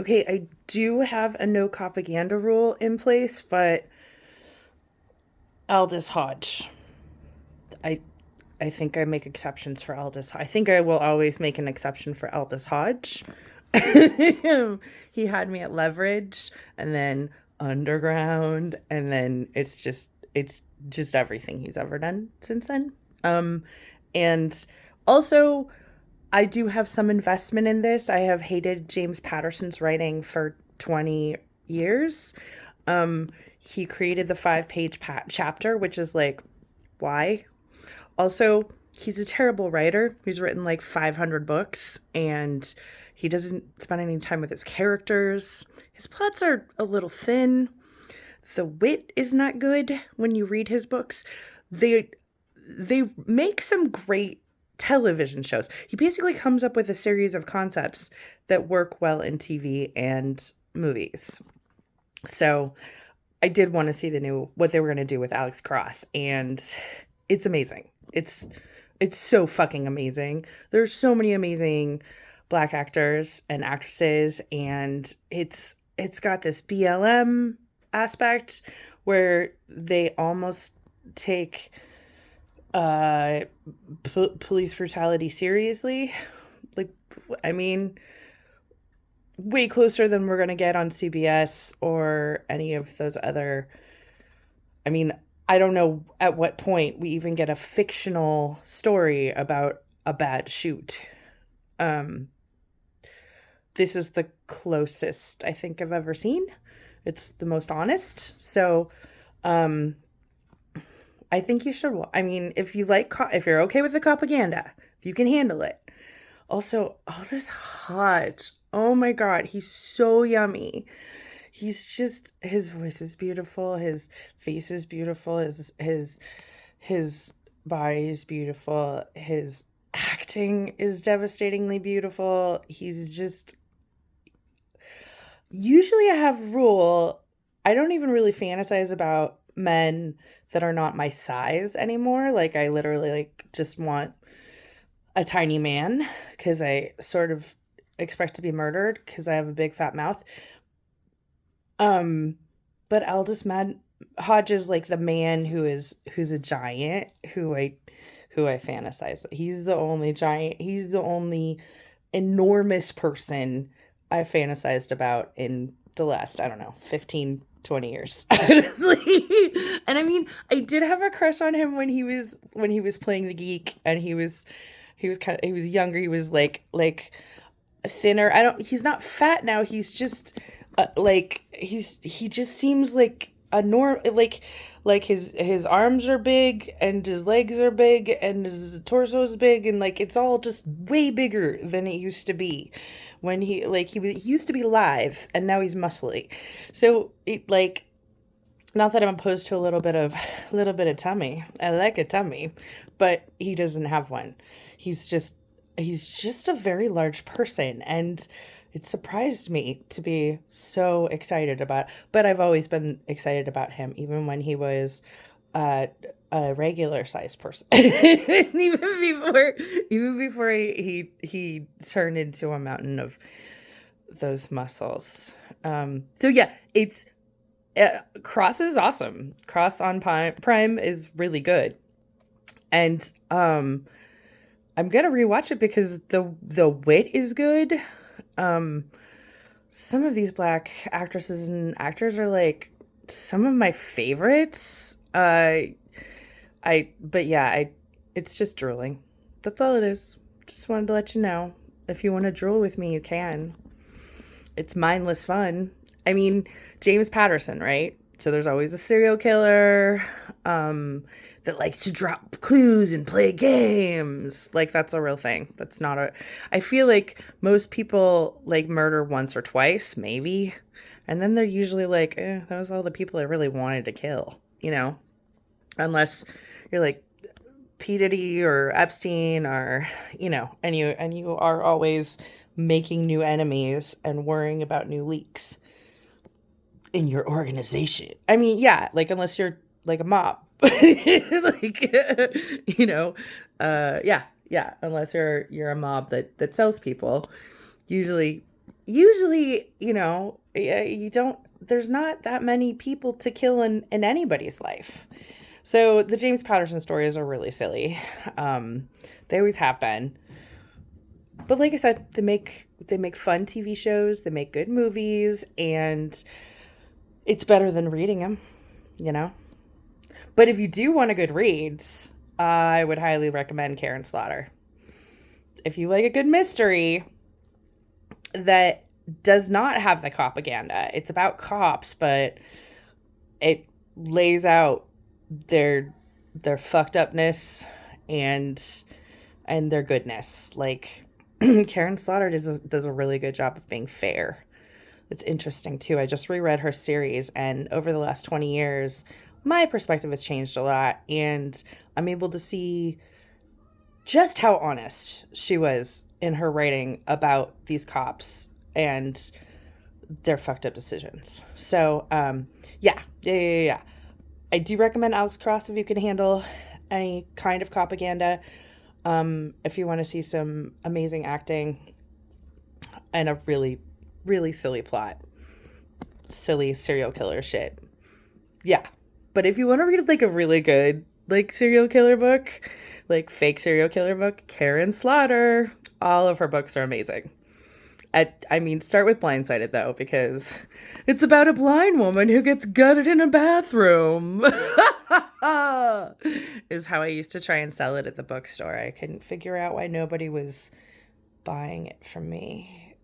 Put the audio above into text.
Okay, I do have a no propaganda rule in place, but Aldous Hodge. I I think I make exceptions for Aldous. I think I will always make an exception for Aldous Hodge. He had me at Leverage and then Underground and then it's just everything he's ever done since then. And also I do have some investment in this. I have hated James Patterson's writing for 20 years. He created the five-page chapter, which is like, why? Also, he's a terrible writer. He's written like 500 books and he doesn't spend any time with his characters. His plots are a little thin. The wit is not good when you read his books. They they make some great television shows. He basically comes up with a series of concepts that work well in TV and movies. So, I did want to see the new what they were going to do with Alex Cross and it's amazing. It's so fucking amazing. There's so many amazing black actors and actresses and it's got this BLM aspect where they almost take uh police brutality seriously. Like I mean, way closer than we're going to get on CBS or any of those other. I mean, I don't know at what point we even get a fictional story about a bad shoot. Um, this is the closest I think I've ever seen. It's the most honest. So, um, I think you should. I mean, if you like, if you're okay with the propaganda, if you can handle it. Also, Aldous Hodge. Oh my God, he's so yummy. He's just his voice is beautiful, his face is beautiful, his body is beautiful, his acting is devastatingly beautiful. He's just usually I have a rule. I don't even really fantasize about men that are not my size anymore. Like I literally like just want a tiny man because I sort of expect to be murdered because I have a big fat mouth. Um, but Aldous Mad Hodge is like the man who's a giant who I fantasize. He's the only giant. He's the only enormous person I fantasized about in the last, I don't know, 15, 20 years. Honestly. And I mean, I did have a crush on him when he was playing the geek and he was younger. He was like thinner. I don't he's not fat now. He's just like he just seems like a norm like his arms are big and his legs are big and his torso is big and like it's all just way bigger than it used to be when he used to be live and now he's muscly. So it like not that I'm opposed to a little bit of tummy. I like a tummy, but he doesn't have one. He's just he's just a very large person and it surprised me to be so excited about. But I've always been excited about him even when he was uh, a regular sized person. Before even before he turned into a mountain of those muscles. So yeah, it's Cross is awesome. Cross on Prime is really good, and I'm gonna rewatch it because the wit is good. Um, some of these black actresses and actors are like some of my favorites. But yeah, it's just drooling. That's all it is. Just wanted to let you know. If you want to drool with me, you can. It's mindless fun. I mean, James Patterson, right? So there's always a serial killer that likes to drop clues and play games. Like that's a real thing. That's not a. I feel like most people like murder once or twice, maybe, and then they're usually like, that was all the people I really wanted to kill. Unless you're like P Diddy or Epstein or and you are always making new enemies and worrying about new leaks in your organization. I mean, yeah, like unless you're like a mob. Like yeah, yeah, unless you're a mob that sells people. Usually usually, you don't, there's not that many people to kill in anybody's life. So the James Patterson stories are really silly. Um, they always have been. But like I said, they make fun TV shows, they make good movies, and it's better than reading them, you know? But if you do want a good read, I would highly recommend Karen Slaughter. If you like a good mystery that does not have the propaganda, it's about cops, but it lays out their fucked upness and their goodness. Like Karen Slaughter does a really good job of being fair. It's interesting too. I just reread her series, and over the last 20 years, my perspective has changed a lot, and I'm able to see just how honest she was in her writing about these cops and their fucked up decisions. So, yeah. I do recommend Alex Cross if you can handle any kind of propaganda. If you want to see some amazing acting and a really, really silly plot, silly serial killer shit. Yeah. But if you want to read like a really good like serial killer book, like fake serial killer book, Karen Slaughter, all of her books are amazing. I mean, start with Blindsided though, because it's about a blind woman who gets gutted in a bathroom. Is how I used to try and sell it at the bookstore. I couldn't figure out why nobody was buying it from me.